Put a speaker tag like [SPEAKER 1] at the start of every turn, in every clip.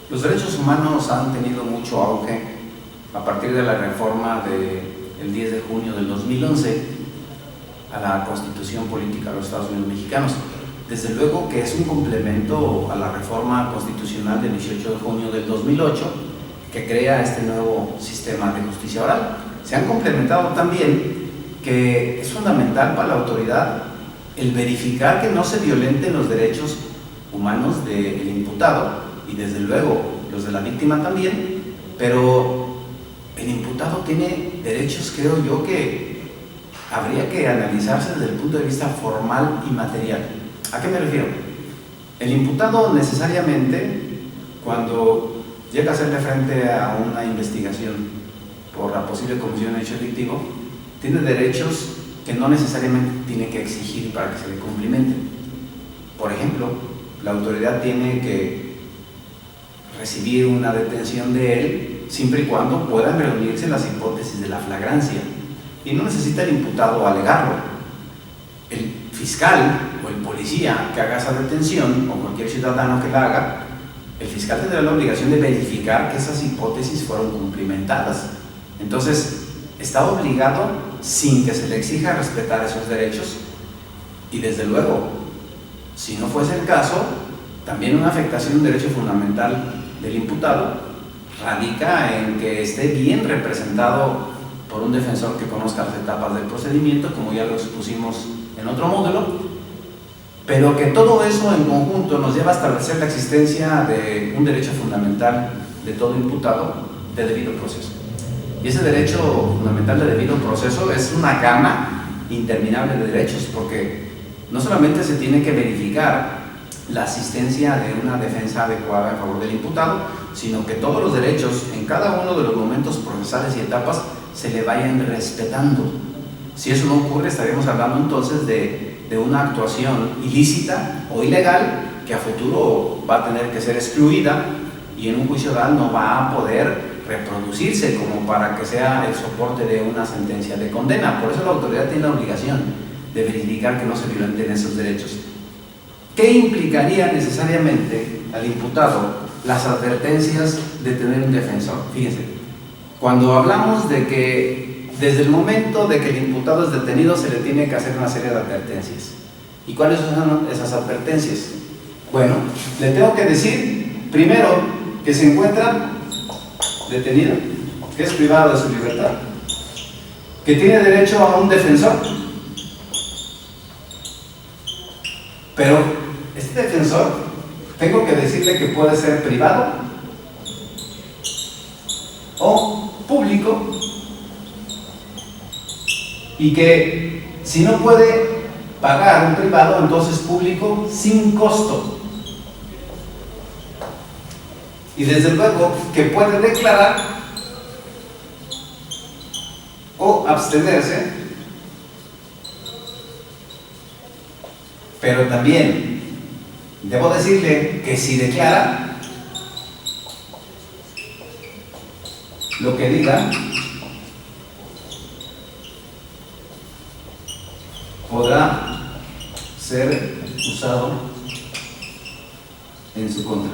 [SPEAKER 1] Los derechos humanos han tenido mucho auge a partir de la reforma del 10 de junio del 2011 a la Constitución Política de los Estados Unidos Mexicanos. Desde luego que es un complemento a la reforma constitucional del 18 de junio del 2008 que crea este nuevo sistema de justicia oral. Se han complementado también que es fundamental para la autoridad el verificar que no se violenten los derechos humanos del imputado y desde luego los de la víctima también, pero el imputado tiene derechos, creo yo, que habría que analizarse desde el punto de vista formal y material. ¿A qué me refiero? El imputado necesariamente, cuando llega a hacerle frente a una investigación por la posible comisión de hecho delictivo, tiene derechos que no necesariamente tiene que exigir para que se le cumplimenten. Por ejemplo, la autoridad tiene que recibir una detención de él siempre y cuando puedan reunirse las hipótesis de la flagrancia y no necesita el imputado alegarlo. El fiscal o el policía que haga esa detención o cualquier ciudadano que la haga, el fiscal tendrá la obligación de verificar que esas hipótesis fueron cumplimentadas. Entonces, está obligado, sin que se le exija, respetar esos derechos y desde luego, si no fuese el caso, también una afectación de un derecho fundamental del imputado radica en que esté bien representado por un defensor que conozca las etapas del procedimiento, como ya lo expusimos en otro módulo, pero que todo eso en conjunto nos lleva a establecer la existencia de un derecho fundamental de todo imputado de debido proceso. Y ese derecho fundamental de debido proceso es una gama interminable de derechos, porque no solamente se tiene que verificar la asistencia de una defensa adecuada en favor del imputado, sino que todos los derechos en cada uno de los momentos procesales y etapas se le vayan respetando. Si eso no ocurre, estaríamos hablando entonces de una actuación ilícita o ilegal que a futuro va a tener que ser excluida y en un juicio oral no va a poder reproducirse como para que sea el soporte de una sentencia de condena. Por eso la autoridad tiene la obligación de verificar que no se violenten esos derechos. ¿Qué implicaría necesariamente al imputado las advertencias de tener un defensor? Fíjense, cuando hablamos de que desde el momento de que el imputado es detenido se le tiene que hacer una serie de advertencias. ¿Y cuáles son esas advertencias? Bueno, le tengo que decir primero que se encuentra detenido, que es privado de su libertad, que tiene derecho a un defensor, pero este defensor tengo que decirle que puede ser privado o público y que si no puede pagar un privado, entonces público sin costo. Y desde luego que puede declarar o abstenerse, pero también debo decirle que si declara, lo que diga podrá ser usado en su contra.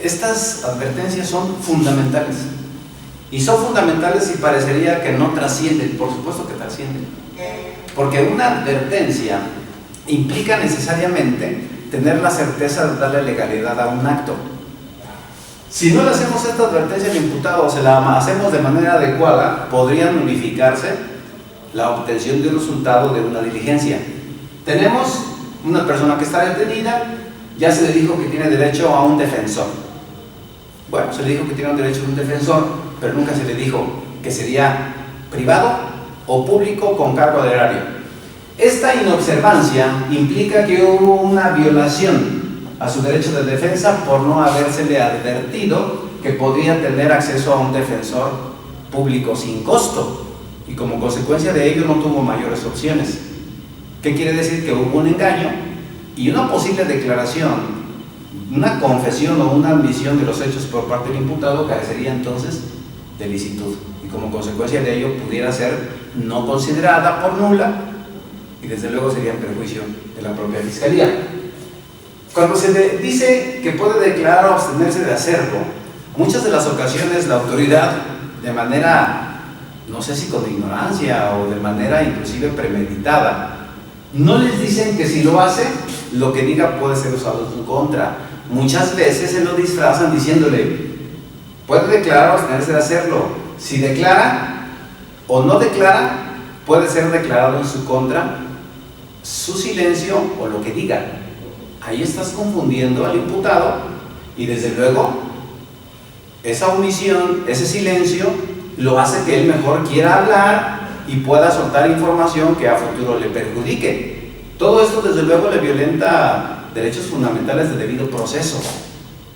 [SPEAKER 1] Estas advertencias son fundamentales. Y son fundamentales y parecería que no trascienden. Por supuesto que trascienden. Porque una advertencia implica necesariamente tener la certeza de darle legalidad a un acto. Si no le hacemos esta advertencia al imputado o se la hacemos de manera adecuada, podría nulificarse la obtención de un resultado de una diligencia. Tenemos una persona que está detenida, ya se le dijo que tiene derecho a un defensor. Bueno, se le dijo que tiene un derecho a un defensor, pero nunca se le dijo que sería privado o público con cargo de erario. Esta inobservancia implica que hubo una violación a su derecho de defensa por no habérsele advertido que podría tener acceso a un defensor público sin costo y como consecuencia de ello no tuvo mayores opciones. ¿Qué quiere decir? Que hubo un engaño y una posible declaración, una confesión o una admisión de los hechos por parte del imputado carecería entonces de licitud y como consecuencia de ello pudiera ser no considerada por nula y desde luego sería en perjuicio de la propia fiscalía. Cuando se dice que puede declarar o abstenerse de hacerlo, muchas de las ocasiones la autoridad, de manera, no sé si con ignorancia o de manera inclusive premeditada, no les dicen que si lo hace, lo que diga puede ser usado en su contra. Muchas veces se lo disfrazan diciéndole, puede declarar o abstenerse de hacerlo. Si declara o no declara, puede ser declarado en su contra su silencio o lo que diga. Ahí estás confundiendo al imputado y desde luego esa omisión, ese silencio, lo hace que él mejor quiera hablar y pueda soltar información que a futuro le perjudique. Todo esto desde luego le violenta derechos fundamentales de debido proceso.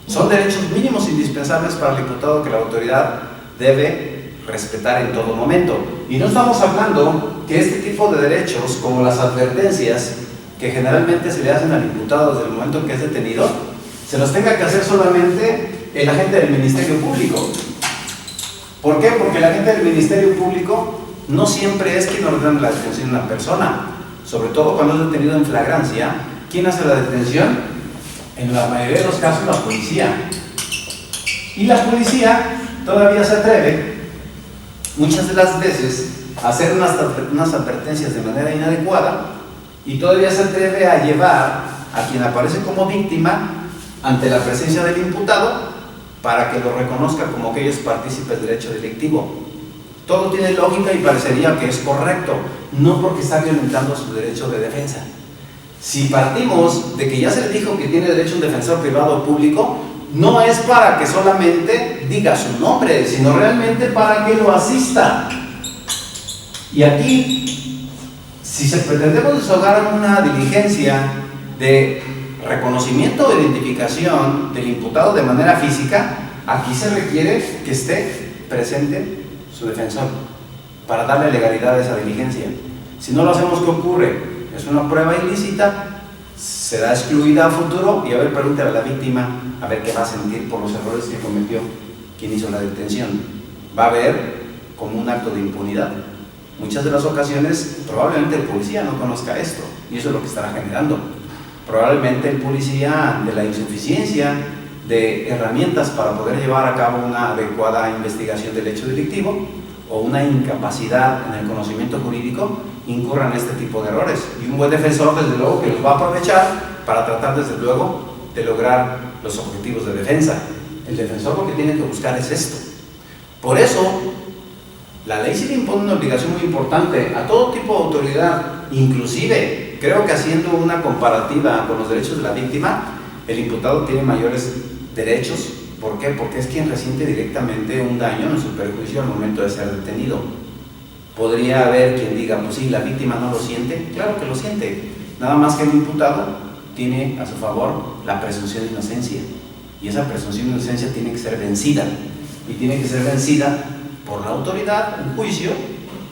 [SPEAKER 1] Son derechos mínimos indispensables para el imputado que la autoridad debe respetar en todo momento. Y no estamos hablando que este tipo de derechos, como las advertencias que generalmente se le hacen al imputado desde el momento en que es detenido, se los tenga que hacer solamente el agente del Ministerio Público. ¿Por qué? Porque el agente del Ministerio Público no siempre es quien ordena la detención de una persona, sobre todo cuando es detenido en flagrancia. ¿Quién hace la detención? En la mayoría de los casos la policía. Y la policía todavía se atreve, muchas de las veces, a hacer unas advertencias de manera inadecuada y todavía se atreve a llevar a quien aparece como víctima ante la presencia del imputado para que lo reconozca como que ellos partícipes del hecho delictivo. Todo tiene lógica y parecería que es correcto, no porque está violentando su derecho de defensa. Si partimos de que ya se le dijo que tiene derecho a un defensor privado o público, no es para que solamente diga su nombre, sino realmente para que lo asista. Y aquí, si se pretendemos desahogar una diligencia de reconocimiento o identificación del imputado de manera física, aquí se requiere que esté presente su defensor para darle legalidad a esa diligencia. Si no lo hacemos, ¿qué ocurre? Es una prueba ilícita, será excluida a futuro y a ver, pregúntale a la víctima a ver qué va a sentir por los errores que cometió quien hizo la detención. Va a ver como un acto de impunidad. Muchas de las ocasiones probablemente el policía no conozca esto y eso es lo que estará generando. Probablemente el policía, de la insuficiencia de herramientas para poder llevar a cabo una adecuada investigación del hecho delictivo o una incapacidad en el conocimiento jurídico, incurran en este tipo de errores. Y un buen defensor, desde luego, que los va a aprovechar para tratar, desde luego, de lograr los objetivos de defensa. El defensor lo que tiene que buscar es esto. Por eso, la ley sí le impone una obligación muy importante a todo tipo de autoridad, inclusive, creo que haciendo una comparativa con los derechos de la víctima, el imputado tiene mayores derechos. ¿Por qué? Porque es quien resiente directamente un daño en su perjuicio al momento de ser detenido. Podría haber quien diga, pues sí, la víctima no lo siente. Claro que lo siente, nada más que el imputado tiene a su favor la presunción de inocencia, y esa presunción de inocencia tiene que ser vencida, y tiene que ser vencida por la autoridad en juicio,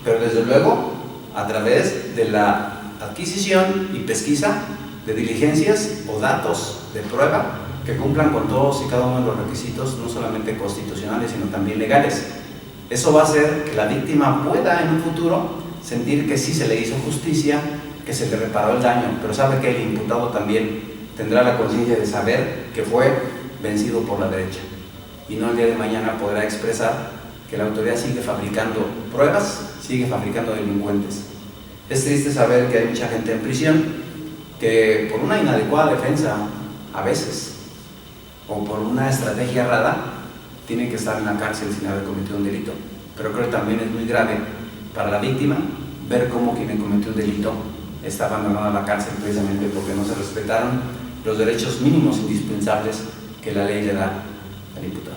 [SPEAKER 1] pero desde luego a través de la adquisición y pesquisa de diligencias o datos de prueba que cumplan con todos y cada uno de los requisitos, no solamente constitucionales, sino también legales. Eso va a hacer que la víctima pueda en un futuro sentir que sí se le hizo justicia, que se le reparó el daño, pero sabe que el imputado también tendrá la conciencia de saber que fue vencido por la derecha, y no el día de mañana podrá expresar que la autoridad sigue fabricando pruebas, sigue fabricando delincuentes. Es triste saber que hay mucha gente en prisión que por una inadecuada defensa, a veces, o por una estrategia errada, tiene que estar en la cárcel sin haber cometido un delito. Pero creo que también es muy grave para la víctima ver cómo quien cometió un delito está abandonado a la cárcel precisamente porque no se respetaron los derechos mínimos indispensables que la ley le da al imputado.